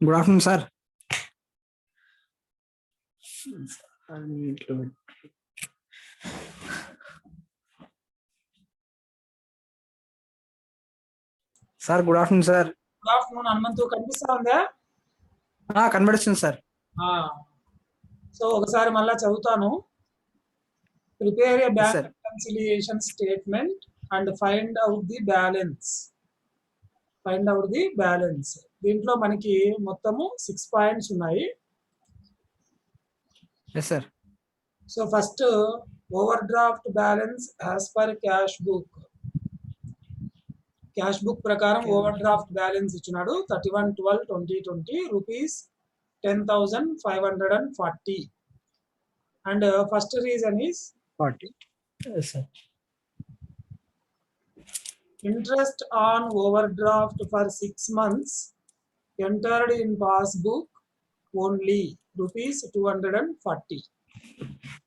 Good afternoon, sir. Sir, good afternoon, sir. Good afternoon, Hanumantu. కనిపిస్తా ఉందా? కనబడుతుంది sir. So ఒకసారి మళ్ళా చదువుతాను. Prepare A bank reconciliation statement and find out the balance. దీంట్లో మనకి మొత్తము 6 పాయింట్స్ ఉన్నాయి. Yes, sir. So first over draft balance as per cash book ప్రకారం ఓవర్ డ్రాఫ్ట్ బ్యాలెన్స్ ఇచ్చినాడు 31/12/2020 rupees 10,540. And first reason is 40. Yes, sir. Interest on overdraft for 6 months entered in passbook only rupees 240.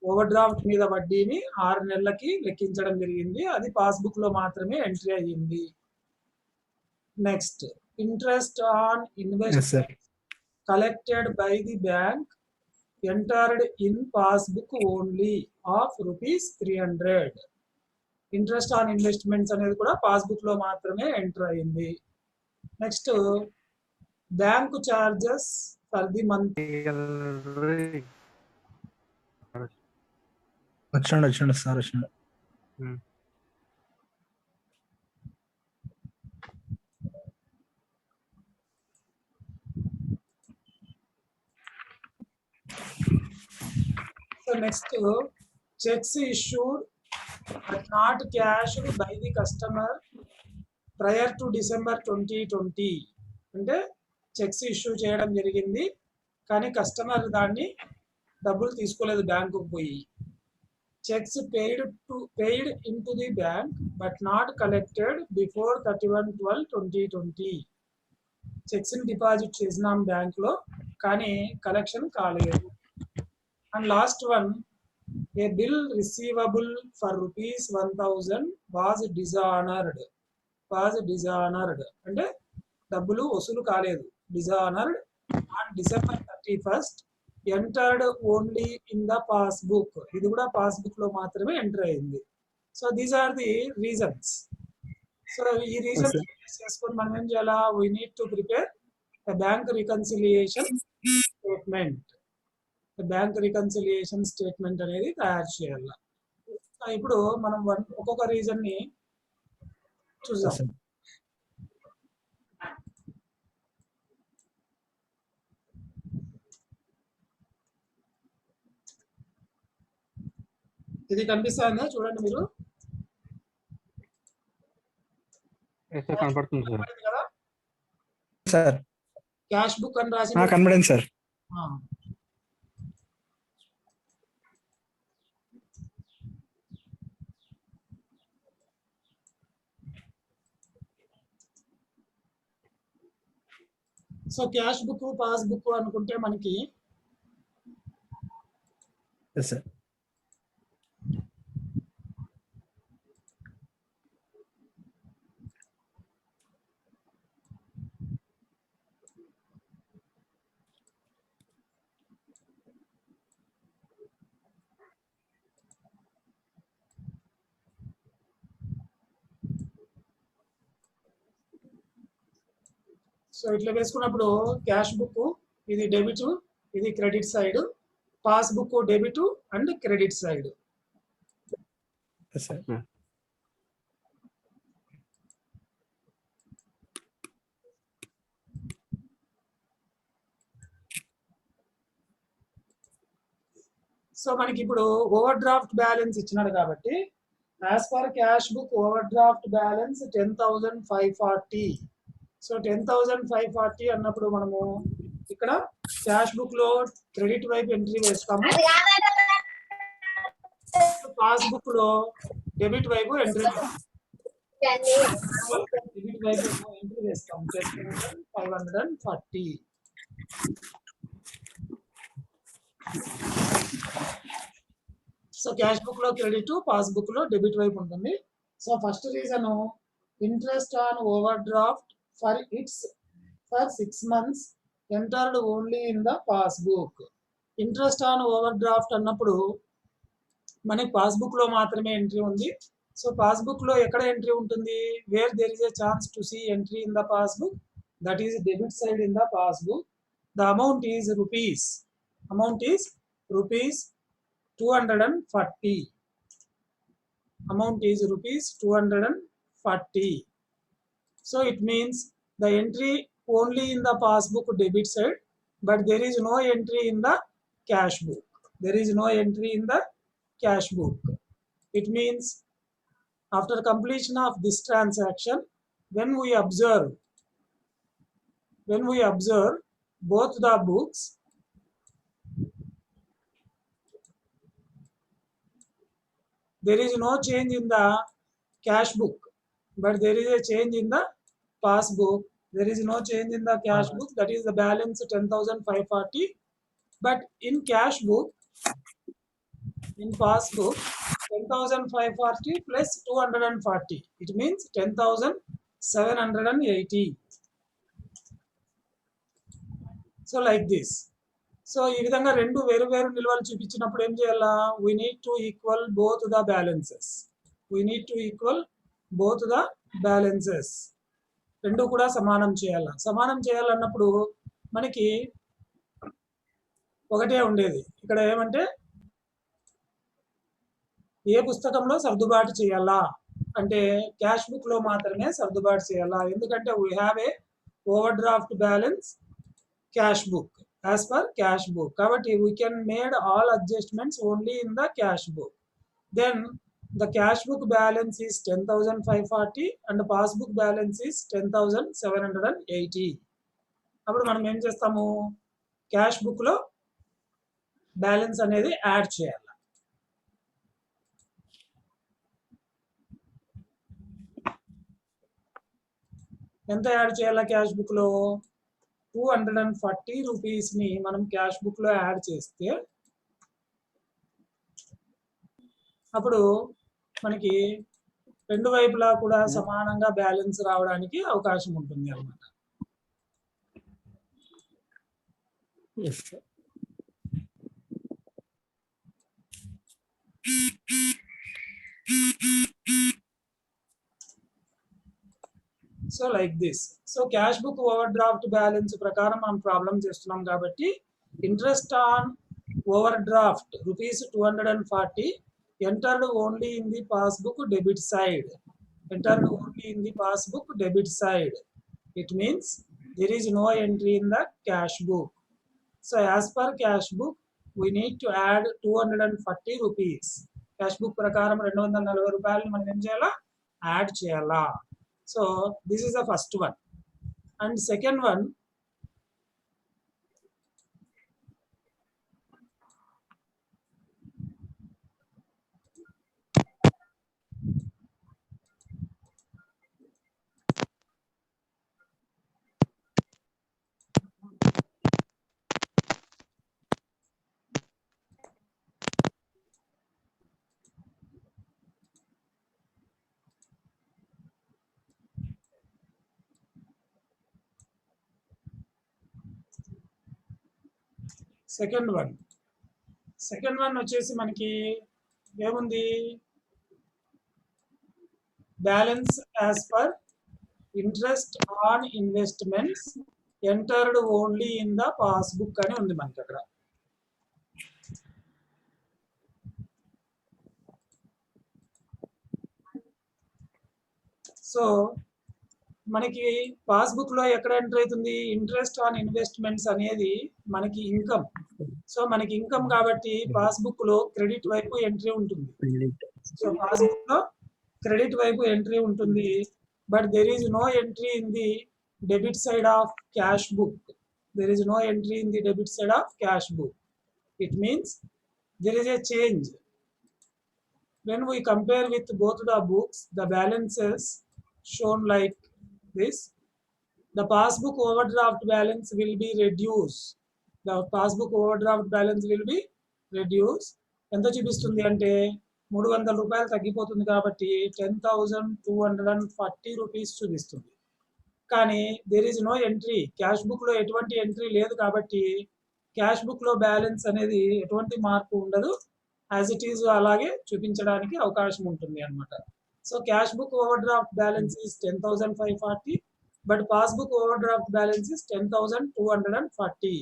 Overdraft మీద వడ్డీని 6 నెలలకి లెక్కించడం జరిగింది. అది passbook లో మాత్రమే ఎంట్రీ అయ్యింది. Next interest on investment collected by the bank entered in passbook only of rupees 300. Interest on investments అనేది కూడా పాస్బుక్ లో మాత్రమే ఎంటర్ అయింది. Next bank charges for the month వచ్చిండు సార్ వచ్చిండు. So next, checks issued but not cashed by the customer prior to December 2020. అంటే checks issue చేయడం జరిగింది కానీ కస్టమర్ దాన్ని డబ్బులు తీసుకోలేదు బ్యాంకుకు పోయి. Checks paid in to the bank but not collected before 31/12/2020. Checks ని డిపాజిట్ చేసినాం బ్యాంక్ లో కానీ కలెక్షన్ కాలేదు. And last one, a bill receivable for rupees 1,000 was dishonored. అంటే డబ్బులు వసూలు కాలేదు. Dishonored on December 31st entered only in the passbook. ఇది కూడా పాస్బుక్ లో మాత్రమే ఎంటర్ అయింది. So these are the reasons. సో ఈ రీజన్స్ చేసుకొని మనం ఏం చేయాలా? We need to prepare a bank reconciliation statement. Bank reconciliation statement అనేది తయారు చేయాలి. ఇప్పుడు మనం ఒక్కొక్క రీజన్ ని చూద్దాం. ఇది కనిపిస్తుందా చూడండి మీరు. కనపడుతుంది సార్. క్యాష్ బుక్ అని రాసి కనబడింది sir. So cash book pass book అనుకుంటే మనకి సో ఇట్లా వేసుకున్నప్పుడు క్యాష్ బుక్ ఇది డెబిట్, ఇది credit side, pass book debit and credit side. So మనకి ఇప్పుడు ఓవర్ డ్రాఫ్ట్ బ్యాలెన్స్ ఇచ్చినాడు కాబట్టి as per cash book over draft balance 10,540. So 10,540 అన్నప్పుడు మనము ఇక్కడ క్యాష్ బుక్ లో క్రెడిట్ వైపు ఎంట్రీ వేస్తాము, పాస్ బుక్ లో డెబిట్ వైపు ఎంట్రీ వేస్తాము 10,540. సో క్యాష్ బుక్ లో క్రెడిట్, పాస్ బుక్ లో డెబిట్ వైపు ఉంటుంది. So first reason interest on over draft for 6 months entered only in the passbook. Interest on overdraft అన్నప్పుడు మనకి పాస్బుక్ లో మాత్రమే ఎంట్రీ ఉంది. సో పాస్బుక్ లో ఎక్కడ ఎంట్రీ ఉంటుంది? Where there is a chance to see entry in the passbook, that is debit side in the passbook. The amount is rupees. Amount is rupees 240. Amount is rupees 240. So it means the entry only in the passbook debit side, but there is no entry in the cash book. There is no entry in the cash book. It means after completion of this transaction, when we observe both the books, there is no change in the cash book, but there is a change in the passbook. There is no change in the cash book, that is the balance 10,540. But in cash book, in passbook, 10,540 plus 240, it means 10,780. So like this. So ఈ విధంగా రెండు వేరు వేరు నిల్వలు చూపించినప్పుడు ఏం చేయాలా? we need to equal both the balances. We need to equal both the balances. రెండు కూడా సమానం చేయాలా. సమానం చేయాలన్నప్పుడు మనకి ఒకటే ఉండేది. ఇక్కడ ఏమంటే ఏ పుస్తకంలో సర్దుబాటు చేయాలా అంటే క్యాష్ బుక్ లో మాత్రమే సర్దుబాటు చేయాలా. ఎందుకంటే we have a overdraft balance cash book as per cash book. Kabatti we can made all adjustments only in the cash book. Then the cash book balance is 10,540 and the passbook balance is 10,780. అప్పుడు మనం ఏం చేస్తాము? Cash book లో balance అనేది add చేయాలి. ఎంత add చేయాలా cash book లో? 240 రూపీస్ ని మనం క్యాష్ బుక్ లో యాడ్ చేస్తే అప్పుడు మనకి రెండు వైపులా కూడా సమానంగా బ్యాలెన్స్ రావడానికి అవకాశం ఉంటుంది అన్నమాట. Yes, sir. So like this. So cash book over draft balance ప్రకారం మనం ప్రాబ్లం చేస్తున్నాం కాబట్టి interest on over draft rupees 240 entered only in the passbook debit side. Entered only in the passbook debit side. It means there is no entry in the cash book. So as per cash book, we need to add 240 rupees. Cash book ప్రకారం 240 రూపాయలు మనం ఏం చేయాలా? Add చేయాలా. So this is the first one. And second one, second one వచ్చేసి మనకి ఏముంది? Balance as per interest on investments entered only in the passbook అని ఉంది మనకి అక్కడ. సో మనకి పాస్బుక్ లో ఎక్కడ ఎంటర్ అవుతుంది? ఇంట్రెస్ట్ ఆన్ ఇన్వెస్ట్మెంట్స్ అనేది మనకి ఇన్కమ్. సో మనకి ఇన్కమ్ కాబట్టి పాస్బుక్ లో క్రెడిట్ వైపు ఎంట్రీ ఉంటుంది. సో పాస్బుక్ లో క్రెడిట్ వైపు ఎంట్రీ ఉంటుంది. But there is no entry in the debit side of cash book. There is no entry in the debit side of cash book. It means there is a change. When we compare with both the books, the balances shown like this. The passbook overdraft balance will be reduced. The passbook overdraft balance will be reduced. ఎంత చూపిస్తుంది అంటే 300 రూపాయలు తగ్గిపోతుంది కాబట్టి 10,240 rupees చూపిస్తుంది. కానీ there is no entry, cash బుక్లో ఎటువంటి ఎంట్రీ లేదు కాబట్టి క్యాష్ బుక్లో బ్యాలెన్స్ అనేది ఎటువంటి మార్పు ఉండదు, యాజ్ ఇట్ ఈజ్ అలాగే చూపించడానికి అవకాశం ఉంటుంది అన్నమాట. So cash book over draft balance is 10,540, but passbook over draft balance is 10,240.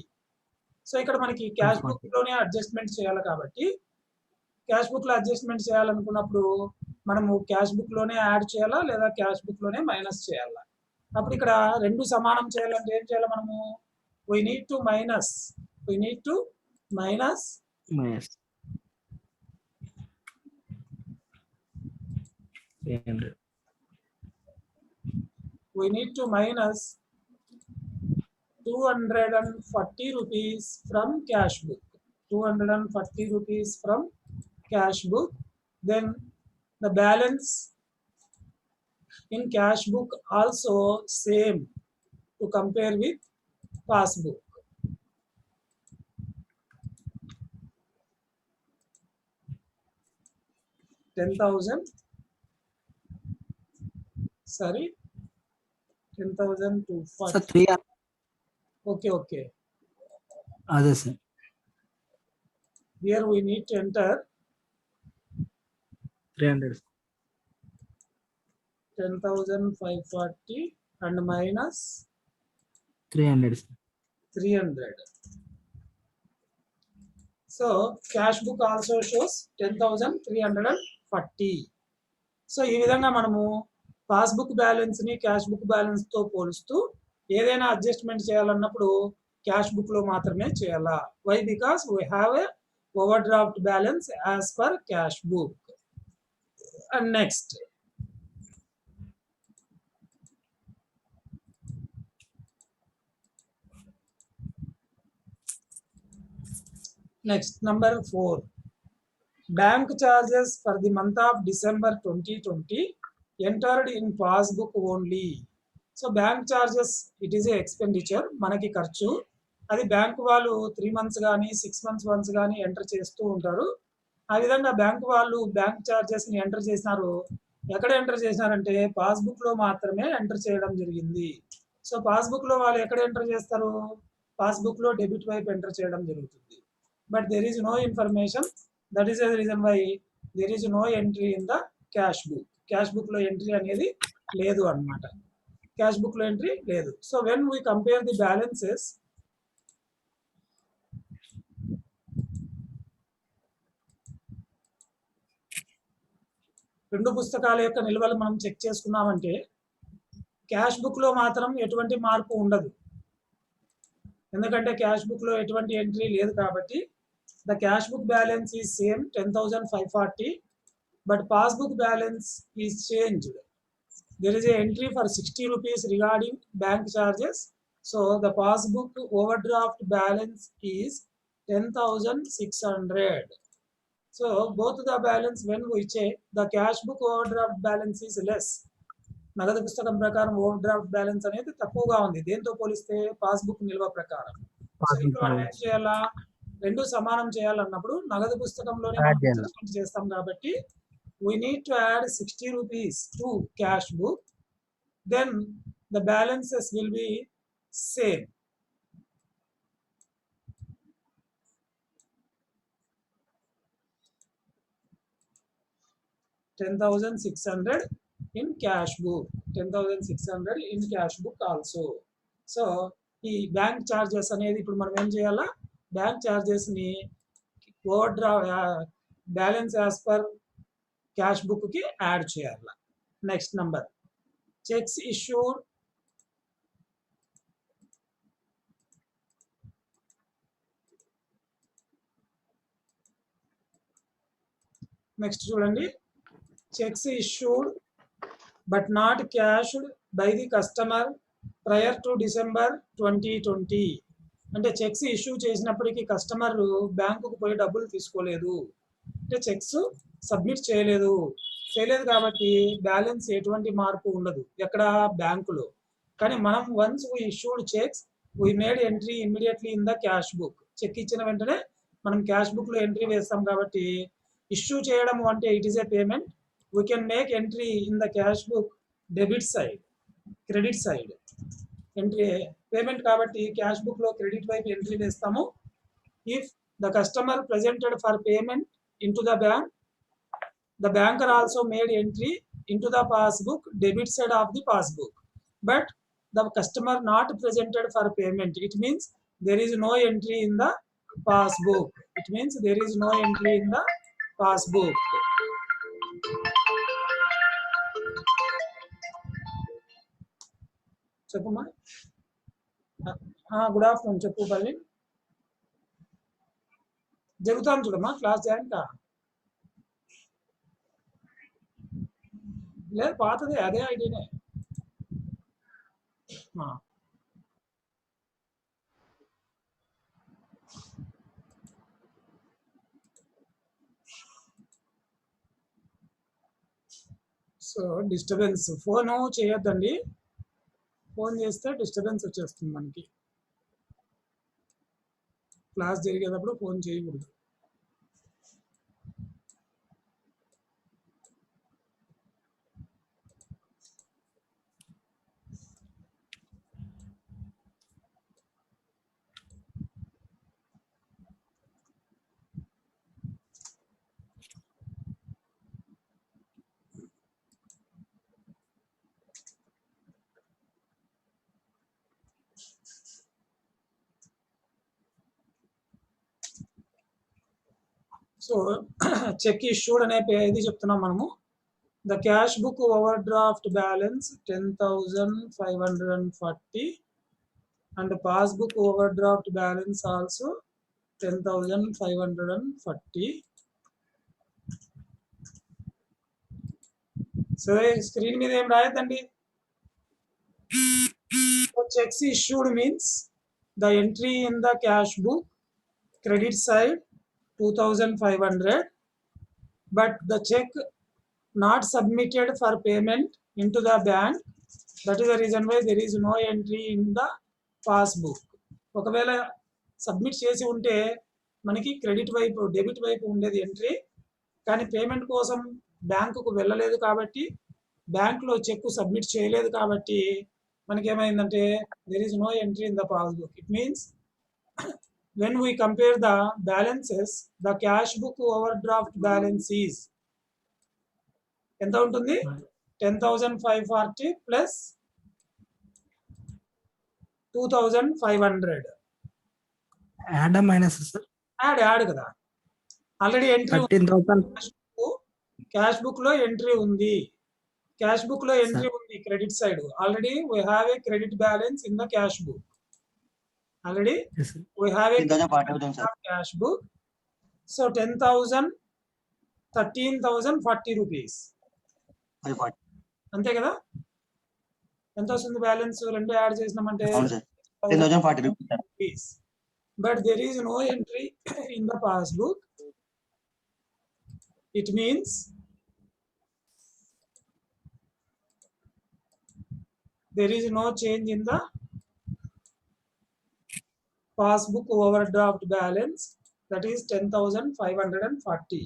So ఇక్కడ మనకి క్యాష్ బుక్ లోనే అడ్జస్ట్మెంట్ చేయాలి కాబట్టి క్యాష్ బుక్ లో అడ్జస్ట్మెంట్ చేయాలనుకున్నప్పుడు మనము క్యాష్ బుక్ లోనే యాడ్ చేయాలా లేదా క్యాష్ బుక్ లోనే మైనస్ చేయాలా? అప్పుడు ఇక్కడ రెండు సమానం చేయాలంటే ఏం చేయాలి మనము? we need to minus 240 rupees from cash book. 240 rupees from cash book. Then the balance in cash book also same to compare with passbook. Sorry, 10,240. Okay. Others. Here we need to enter 300. 10,540 and minus 300. 300. So cash book also shows 10,340. So ఈ విధంగా మనము passbook balance ని cash book balance తో పోలుస్తూ ఏదైనా adjustment చేయాలన్నప్పుడు cash book లో మాత్రమే చేయాలా? Why? Because we have a over draft balance as per cash book. And next number 4, bank charges for the month of December 2020 entered in passbook only. So bank charges, it is a expenditure, మనకి ఖర్చు. అది bank వాళ్ళు 3 months కానీ 6 months once కానీ enter చేస్తూ ఉంటారు. ఆ విధంగా బ్యాంక్ వాళ్ళు బ్యాంక్ చార్జెస్ ని ఎంటర్ చేసినారు. ఎక్కడ ఎంటర్ చేసినారంటే పాస్బుక్ లో మాత్రమే ఎంటర్ చేయడం జరిగింది. సో పాస్బుక్ లో వాళ్ళు ఎక్కడ ఎంటర్ చేస్తారు? పాస్బుక్ లో డెబిట్ వైపు ఎంటర్ చేయడం జరుగుతుంది. But there is no information. That is the reason why there is no entry in the cash book. Cash book lo entry anedi ledu annamata. Cash book lo entry ledu. So when we compare the balances, రెండు పుస్తకాల యొక్క నిల్వలు మనం check చేసుకున్నామంటే cash book లో మాత్రం ఎటువంటి మార్పు ఉండదు, ఎందుకంటే క్యాష్ బుక్ లో ఎటువంటి ఎంట్రీ లేదు కాబట్టి the cash book balance is same 10,540, but passbook balance is changed. There is an entry for 60 rupees regarding bank charges. So the passbook overdraft balance is 10,600. So both the balance when we check, the cash book overdraft balance is less. నగదు పుస్తకం ప్రకారం over draft balance అనేది తక్కువగా ఉంది దేంతో పోలిస్తే passbook నిల్వ ప్రకారం. మనం ఏం చేయాలా? రెండు సమానం చేయాలన్నప్పుడు నగదు పుస్తకంలోనే అడ్జస్ట్మెంట్ చేస్తాం కాబట్టి we need to add 60 rupees to cash book, then the balances will be same. $10,600 in cash book, 10,600 in cash book also. So ఈ బ్యాంక్ చార్జెస్ అనేది ఇప్పుడు మనం ఏం చేయాలా? బ్యాంక్ చార్జెస్ ని over draft balance as per cash book కి add చేయాలి. Next number cheques issued next చూడండి, cheques issued but not cashed by the customer prior to December 2020. అంటే చెక్స్ ఇష్యూ చేసినప్పటికీ కస్టమర్ బ్యాంకుకు పోయి డబ్బులు తీసుకోలేదు, అంటే చెక్స్ సబ్మిట్ చేయలేదు కాబట్టి బ్యాలెన్స్ ఎటువంటి మార్పు ఉండదు ఎక్కడ? బ్యాంకులో. కానీ మనం once we issued cheques we made entry immediately in the cash book. Cheque ఇచ్చిన వెంటనే మనం క్యాష్ బుక్ లో ఎంట్రీ వేస్తాం కాబట్టి ఇష్యూ చేయడం అంటే it is a payment. We can make entry in the cash book debit side. Credit side entry payment కాబట్టి cash book లో క్రెడిట్ వైపు ఎంట్రీ వేస్తాము. If the customer presented for payment into the bank, the banker also made entry into the passbook debit side of the passbook, but the customer not presented for payment, it means there is no entry in the passbook. It means there is no entry in the passbook. చెప్పమ్మా. Good afternoon. చెప్పు పల్లి. జరుగుతాను చూడమ్మా, class join కా. లేదు పాతదే, అదే ఐడియానే. So disturbance phone చేయొద్దండి, phone చేస్తే డిస్టర్బెన్స్ వచ్చేస్తుంది మనకి. క్లాస్ జరిగేటప్పుడు ఫోన్ చేయకూడదు. సో చెక్ ఇష్యూడ్ అనే ఇది చెప్తున్నాం మనము. The cash book over draft balance 10,540 and passbook over draft balance also 10,540. సరే, స్క్రీన్ మీద ఏం రాయద్దండి. Cheques issued means the entry in the cash book credit side 2,500, but the check not submitted for payment into the bank, that is the reason why there is no entry in the passbook. ఒకవేళ submit చేసి ఉంటే మనకి credit వైపు debit వైపు ఉండేది entry, కానీ payment కోసం బ్యాంకుకు వెళ్ళలేదు కాబట్టి, బ్యాంకులో చెక్ సబ్మిట్ చేయలేదు కాబట్టి మనకి ఏమైందంటే there is no entry in the passbook. It means when we compare the balances, the cash book overdraft balance is ఎంత ఉంటుంది? 10,540 plus 2,500. Add minus sir? Add కదా. ఆల్రెడీ ఎంట్రీ 13,000 క్యాష్ బుక్ లో entry ఉంది. Cash book లో entry ఉంది credit side. Already we have a credit balance in the cash book. Already we have a cash book. So 10,000 13,040 rupees అంతే కదా. ఎంత వస్తుంది balance? రెండు యాడ్ చేసినామంటే 10,040 rupees. But there is no entry in the passbook. It means there is no change in the passbook overdraft balance, that is 10,540.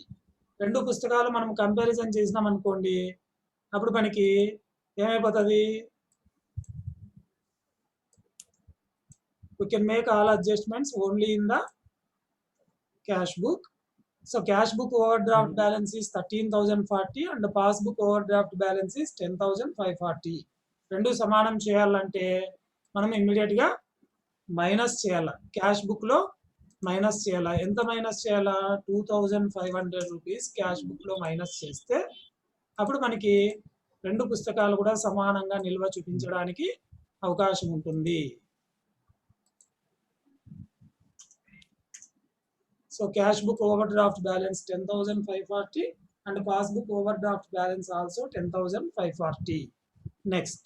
రెండు పుస్తకాలు మనం comparison చేసినాం అనుకోండి, అప్పుడు మనకి ఏమైపోతుంది? We can make all adjustments only in the cash book. So cash book overdraft balance is 13,040 and the passbook overdraft balance is 10,540. రెండు సమానం చేయాలంటే మనం ఇమ్మీడియట్ గా మైనస్ చేయాలి. క్యాష్ బుక్ లో మైనస్ చేయాలా? ఎంత మైనస్ చేయాలా? 2,500 రూపీస్ క్యాష్ బుక్ లో మైనస్ చేస్తే అప్పుడు మనకి రెండు పుస్తకాలు కూడా సమానంగా నిల్వ చూపించడానికి అవకాశం ఉంటుంది. So cash book overdraft balance 10,540 and passbook overdraft balance also 10,540. Next.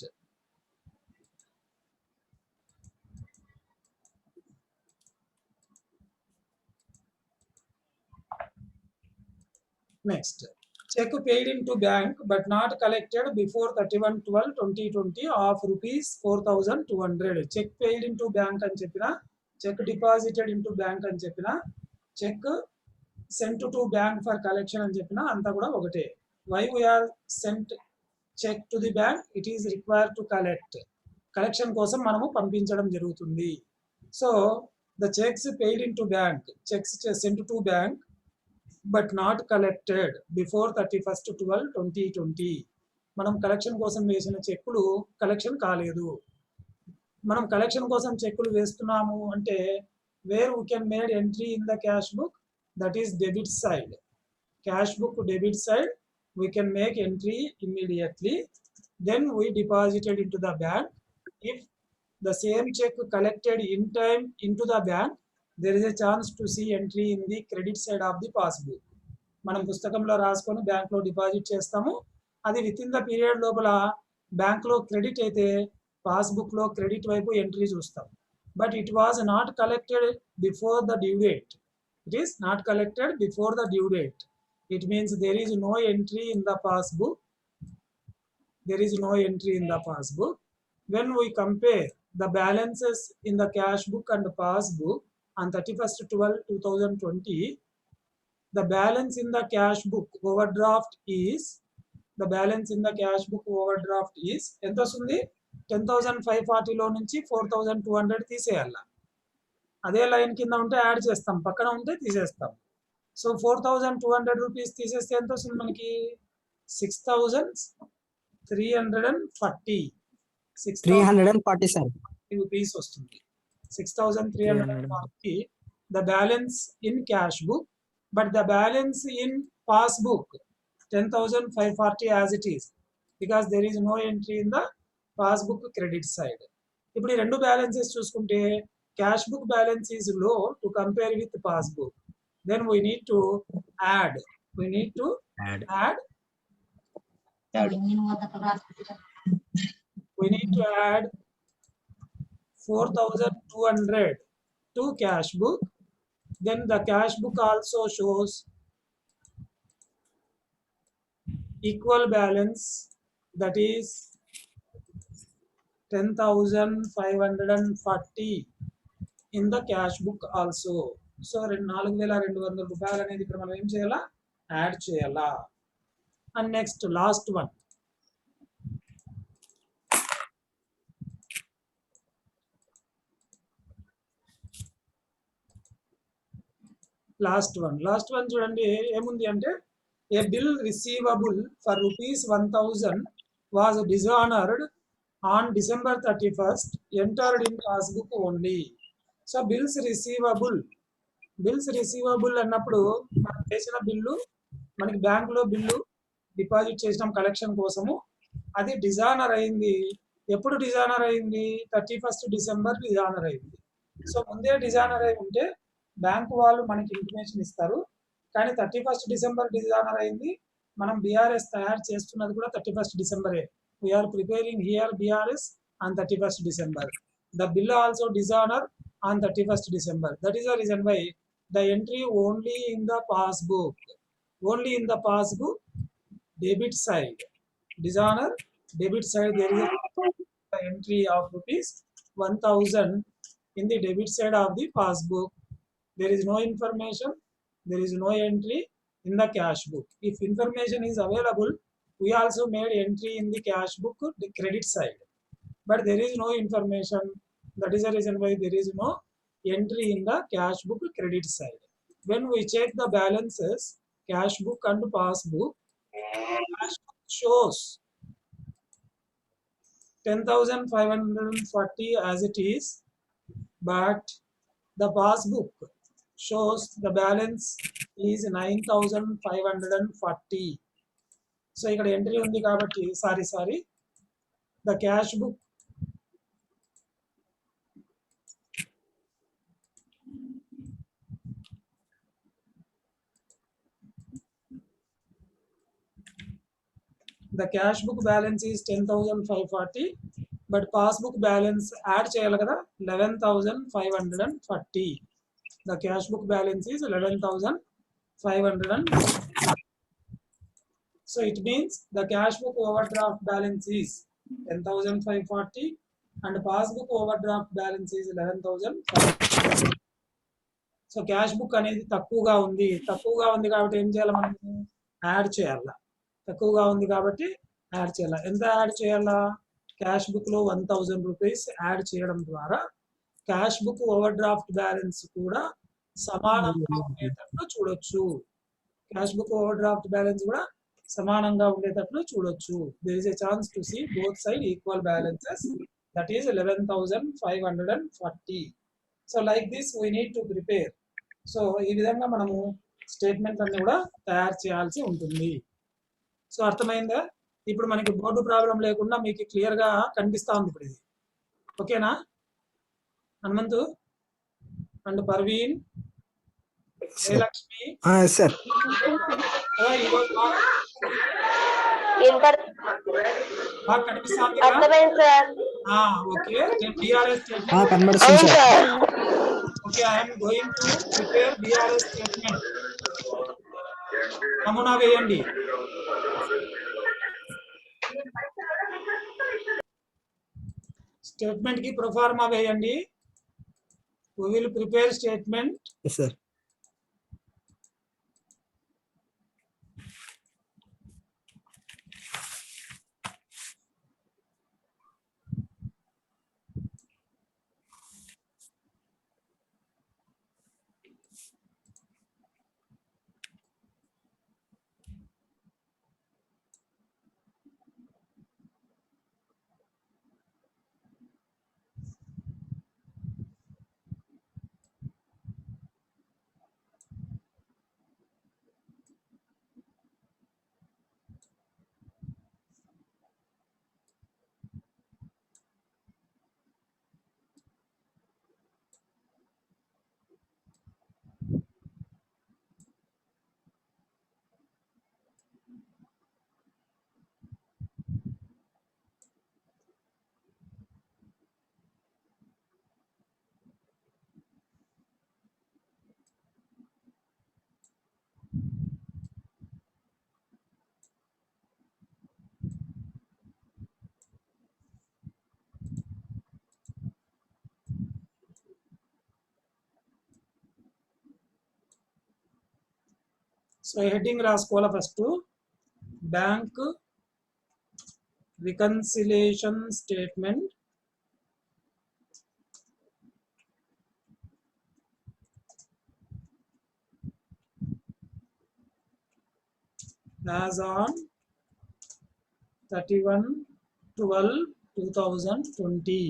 Next, check paid into bank but not collected before 31/12/2020 of rupees 4,200. Check paid into bank అని చెప్పిన, check deposited into bank అని చెప్పిన, check sent to bank for collection అని చెప్పిన, అంతా కూడా ఒకటే. Why we are sent cheque to the bank it is required to collect. Collection కోసం మనము పంపించడం జరుగుతుంది. So the cheques paid in to bank, cheques sent to bank but not collected before 31/12/2020. మనం కలెక్షన్ కోసం వేసిన చెక్కులు కలెక్షన్ కాలేదు. మనం కలెక్షన్ కోసం చెక్కులు వేస్తున్నాము అంటే where we can made entry in the cash book, that is debit side. Cash book debit side we can make entry immediately, then we deposited into the bank. If the same check collected in time into the bank, there is a chance to see entry in the credit side of the passbook. మనం పుస్తకంలో రాసుకొని బ్యాంక్లో deposit చేస్తాము, అది with in the period లోపల బ్యాంక్లో credit అయితే పాస్బుక్లో క్రెడిట్ వైపు ఎంట్రీ చూస్తాం. But it was not collected before the due date. It is not collected before the due date. It means there is no entry in the passbook. There is no entry in the passbook. When we compare the balances in the cash book and the passbook on 31/12/2020, the balance in the cash book overdraft is, the balance in the cash book overdraft is ఎంత వస్తుంది? 10,540 లో నుంచి 4,200 తీసేయాల. అదే line కింద ఉంటే add చేస్తాం, పక్కన ఉంటే తీసేస్తాం. సో 4,200 రూపీస్ తీసేస్తే ఎంత వస్తుంది మనకి? 6,340. 340 సార్. రూపీస్ వస్తుంది. 6,340 the balance in cash book, but the balance in passbook 10,540 as it is, because there is no entry in the passbook credit side. ఇప్పుడు ఈ రెండు బ్యాలెన్సెస్ చూసుకుంటే cash book balance is low to compare with passbook. Then we need to add. We need to add. We need to add 4,200 to cash book. Then the cash book also shows equal balance, that is 10,540 in the cash book also. So 4,200 రూపాయలు అనేది ఇక్కడ మనం ఏం చేయాలా? Add చేయాలా. And next last one, last one చూడండి ఏముంది అంటే, a bill receivable for ₹1,000 was dishonoured on December 31st, entered in passbook only. So bills receivable అన్నప్పుడు మనం చేసిన బిల్లు, మనకి బ్యాంకులో బిల్లు డిపాజిట్ చేసినాం కలెక్షన్ కోసము, అది డిజానర్ అయింది. ఎప్పుడు డిజానర్ అయింది? 31st December డిజానర్ అయింది. సో ముందే డిజానర్ అయి ఉంటే బ్యాంకు వాళ్ళు మనకి ఇన్ఫర్మేషన్ ఇస్తారు, కానీ 31st December డిజానర్ అయింది. మనం బీఆర్ఎస్ తయారు చేస్తున్నది కూడా 31st December. We are preparing here BRS on 31st December. The bill also dishonor on 31st December. That is the reason why the entry only in the passbook, debit side. Dishonor, debit side, there is a entry of ₹1,000 in the debit side of the passbook. There is no information, there is no entry in the cash book. If information is available, we also made entry in the cash book, the credit side. But there is no information. That is the reason why there is no entry in the cash book credit side. When we check the balances, cash book and passbook, cash book shows 10,540 as it is, but the passbook shows the balance is 9,540. So ఇక్కడ entry ఉంది కాబట్టి sorry the cash book the cash book balance is 10,540, but passbook balance add చేయాలి కదా 11,540. The cash book balance is 11,540. So it means the cash book overdraft balance is 10,540 and passbook overdraft balance is 11,540. So cash book అనేది తక్కువగా ఉంది కాబట్టి ఏం చేయాలి, మనం add చేయాలి. తక్కువగా ఉంది కాబట్టి యాడ్ చేయాలా? ఎంత యాడ్ చేయాలా? క్యాష్ బుక్ లో 1000 రూపీస్ యాడ్ చేయడం ద్వారా cash book over draft balance కూడా సమానంగా ఉండేటట్లు చూడొచ్చు. Cash book over draft balance కూడా సమానంగా ఉండేటట్లు చూడొచ్చు. There is a chance to see both side equal balances, that is 11,540. So like this we need to prepare. So ఈ విధంగా మనము స్టేట్మెంట్ అన్ని కూడా తయారు చేయాల్సి ఉంటుంది. సో అర్థమైందా? ఇప్పుడు మనకి బోర్డు ప్రాబ్లం లేకుండా మీకు క్లియర్ గా కనిపిస్తా ఉంది ఇప్పుడు ఇది. ఓకేనా హనుమంతు అండ్ పర్వీన్, జయలక్ష్మి? సార్ ఈరోజు బాగా కనిపిస్తుంది కదా? ఓకే, నేను BRS స్టేట్మెంట్. కనబడుతుంది sir. Okay, I'm going to prepare BRS statement. నమూనా వేయండి. స్టేట్మెంట్ కి ప్రొఫార్మా వేయండి. We will prepare statement. Yes, sir. So heading రాసుకోవాలా first. Bank reconciliation statement as on 31/12/2020.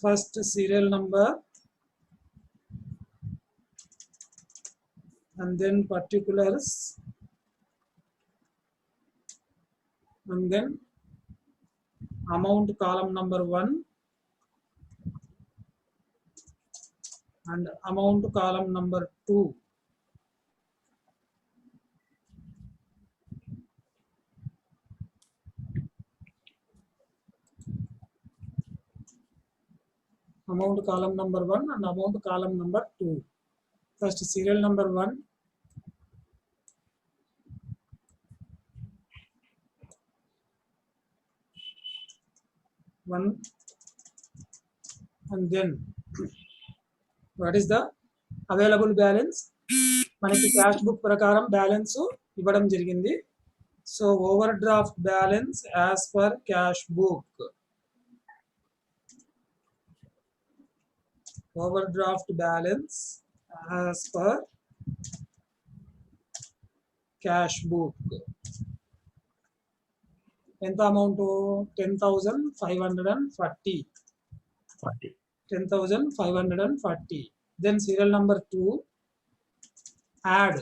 First serial number and then particulars and then amount column number 1 and amount column number 2. Amount column number 1 and amount column number 2. First serial number 1, and then what is the available balance? మనకి cash book ప్రకారం balance ఇవ్వడం జరిగింది. So over draft balance as per cash book. Overdraft balance as per cash book. ఎంత amount? 10,540. 10,540. Then serial number 2, add.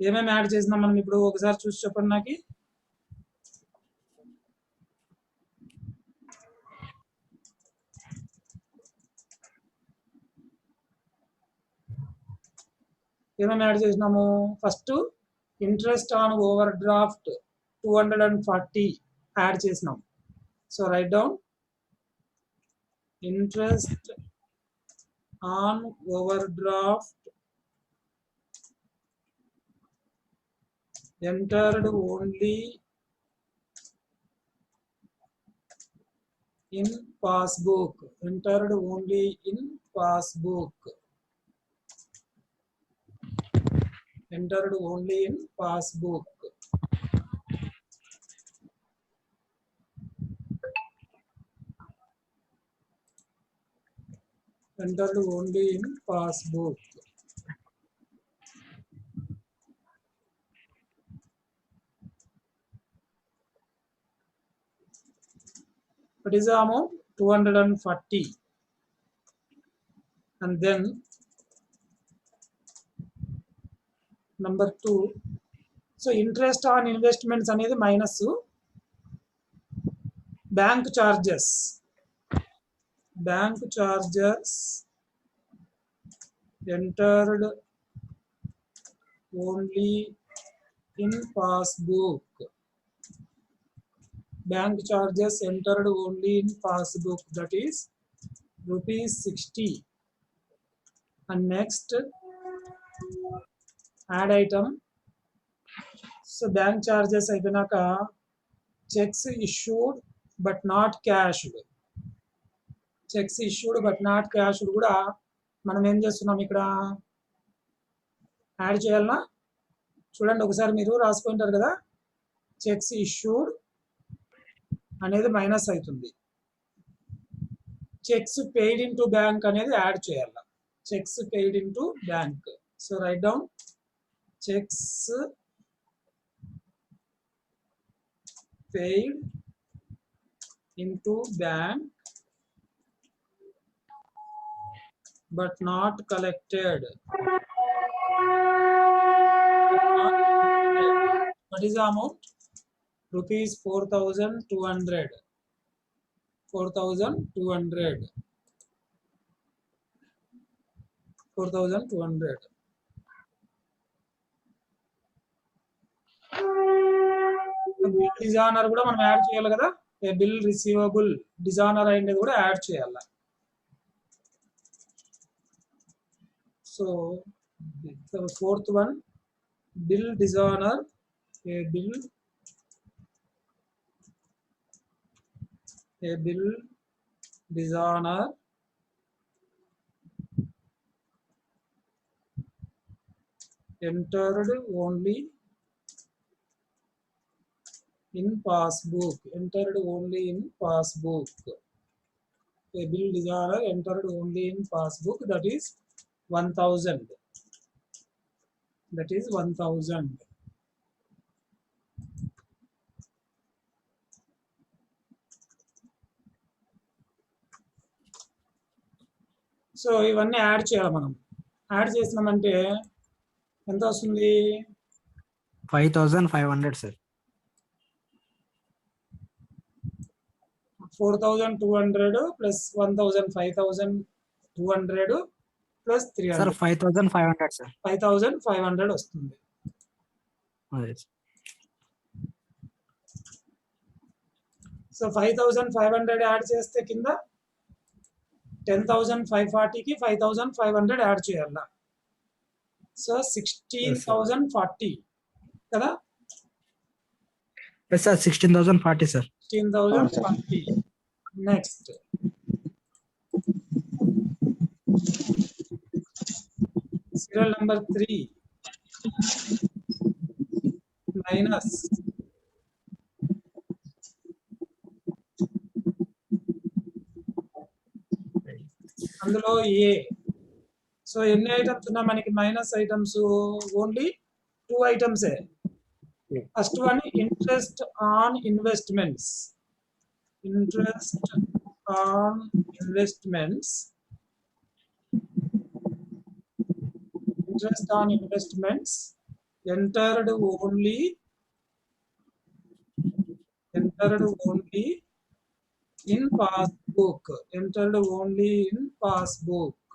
ఏమేమి add చేసినాం మనం ఇప్పుడు ఒకసారి చూసి చెప్పండి నాకు. ఏమేమి యాడ్ చేసినాము? First interest on over draft 240 add చేసినాం. So right down interest on over draft entered only in passbook. Entered only in passbook. Entered only in passbook. Entered only in passbook. What is the amount? 240. And then number 2. So interest on investments అనేది minus bank charges. Bank charges entered only in passbook. Bank charges entered only in passbook, that is rupees 60. And next, add item. So bank charges అయిపోయినాక checks issued but not cashed. Checks issued but not cashed కూడా మనం ఏం చేస్తున్నాం ఇక్కడ add చేయాలనా? చూడండి ఒకసారి మీరు రాసుకుంటారు కదా, చెక్స్ ఇష్యూడ్ అనేది మైనస్ అవుతుంది, checks paid in to bank అనేది యాడ్ చేయాలి. Checks paid in to bank. So right down checks paid in to bank but not collected. What is the amount? Rupees 4,200. 4,200. 4,200. Bill dishonour కూడా మనం add చేయాలి కదా, bill receivable dishonour అనేది కూడా add చేయాలి. So the fourth one, bill dishonor, a bill dishonor entered only in passbook. Entered only in passbook. A bill dishonor entered only in passbook, that is 1,000. That is 1,000. So ఇవన్నీ add చేయాలి. మనం add చేసినామంటే ఎంత వస్తుంది? 5,500 sir. 4,200 plus 1,000, 5,200 plus 300. Sir 5,500 sir. 5,500 వస్తుంది. So 5,500 add చేస్తే కింద 10,540కి 5,500 add చేయాల. సో 16,040 కదా? Sir 16,040 sir. 16,040. Next serial number 3 minus అందులో ఏ. సో ఎన్ని ఐటమ్స్ ఉన్నా మనకి మైనస్ ఐటమ్స్ ఓన్లీ 2 ఐటమ్సే. First one interest on investments. Interest on investments. Interest on investments entered only in passbook. Entered only in passbook.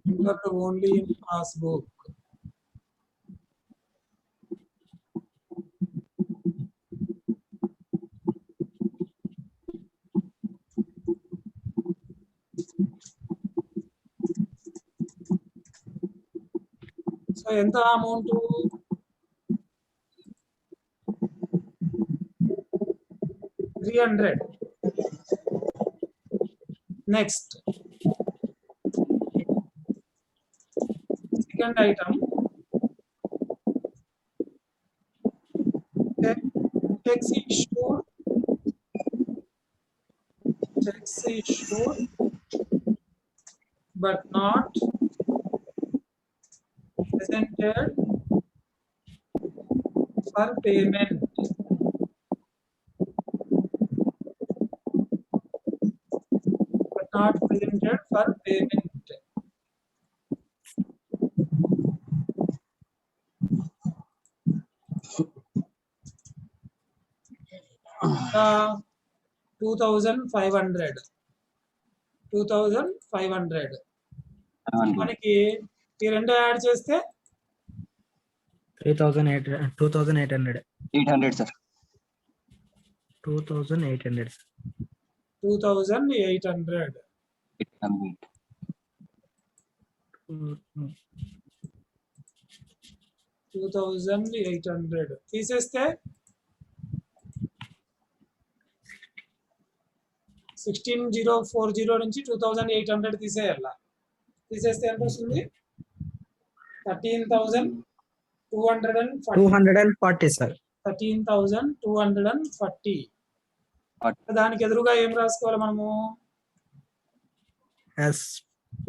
Entered only in passbook. So ఎంత amount? 300. Next, second item, checks issued but not presented for payment. But not presented for payment. Uh, 2,500. 2,500. మనకి ఈ రెండు add చేస్తే 3,800. 2,800. 800 sir. 2,800. 2,800. 800. 2,800 తీసేస్తే 16,040 నుంచి 2,800 తీసేయాల. తీసేస్తే ఎంత వస్తుంది? 13,240. 240 sir. 13,240. దానికి ఎదురుగా ఏం రాసుకోవాలి మనము? As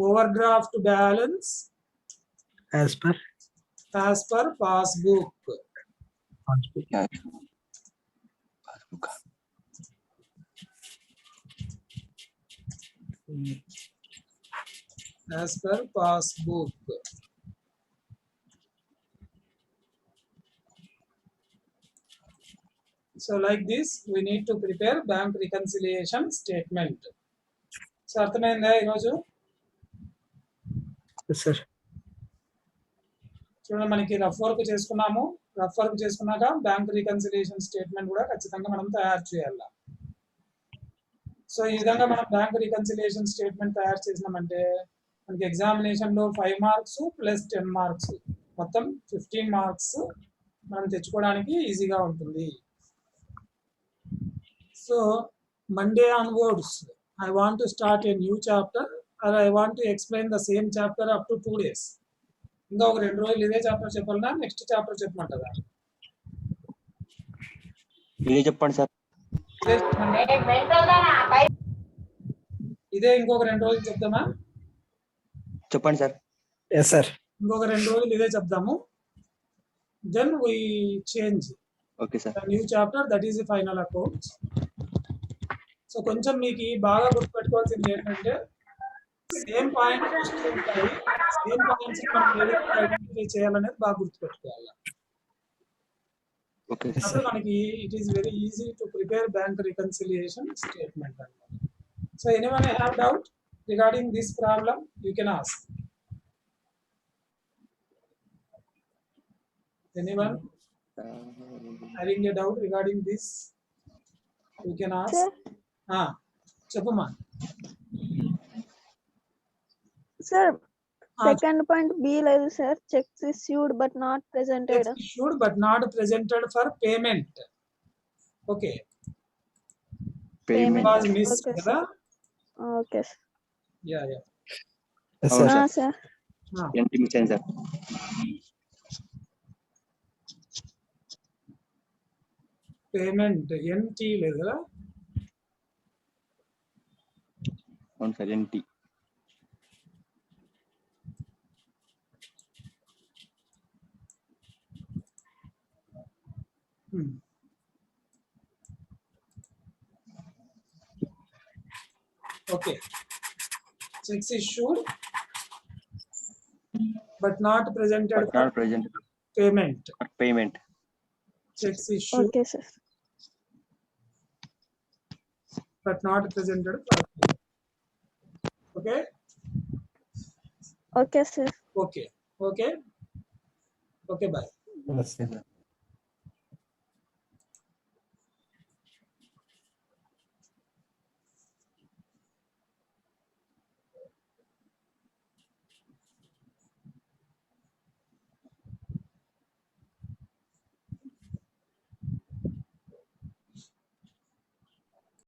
overdraft balance as per passbook. Yeah. Passbook. As per passbook. So like this, we need to prepare bank reconciliation statement. So అర్థమైందా ఈరోజు? Yes sir. చూడండి, మనకి రఫ్ వర్క్ చేసుకున్నాము. రఫ్ వర్క్ చేసుకున్నాక బ్యాంక్ రికన్సిలియేషన్ స్టేట్మెంట్ కూడా ఖచ్చితంగా మనం తయారు చేయాలి. సో ఈ విధంగా మనం బ్యాంక్ రికన్సిలియేషన్ స్టేట్మెంట్ తయారు చేసినామంటే మనకి ఎగ్జామినేషన్ లో 5 మార్క్స్ ప్లస్ 10 మార్క్స్ మొత్తం 15 మార్క్స్ మనం తెచ్చుకోవడానికి ఈజీగా ఉంటుంది. So Monday onwards I want to start a new chapter or I want to explain the same chapter up to 2 days. ఇంకా ఒక 2 రోజులు ఇదే చాప్టర్ చెప్పాలన్నా నెక్స్ట్ చాప్టర్ చెప్పమంటారా? ఇదే చెప్పండి సార్. ఇదే ఇంకొక 2 రోజులు చెప్తామా? చెప్పండి సార్. Yes sir. ఇంకొక 2 రోజులు ఇదే చెప్దాము. Then we change okay sir. the new chapter, that is the final accounts. So కొంచెం మీకు బాగా గుర్తుపెట్టుకోవాల్సింది ఏంటంటే సేమ్ పాయింట్స్ ఉంటాయి. సేమ్ పాయింట్స్ మనం ఏ విధంగా ఐడెంటిఫై చేయాలనేది బాగా గుర్తుపెట్టుకోవాలి. ఓకే అప్పుడు మనకి it is very easy to prepare bank reconciliation statement అన్నమాట. So anyone have doubt regarding this problem you can ask. Anyone having a doubt regarding this you can ask. చెప్పమ్మా. Sir, second point B లేదు sir. Checks issued but not presented. Checks issued but not presented for payment. Okay. Payment was missed Okay, కదా? Okay. Yeah. Yes అవును sir. Sir. Empty miss అయింది sir. Payment NT లేదు కదా? అవును sir, empty. Okay. Checks issued but not presented But not presented payment. for payment. Checks issued Okay sir. but not presented for payment. Okay. Okay sir. Okay. Bye. Yes sir.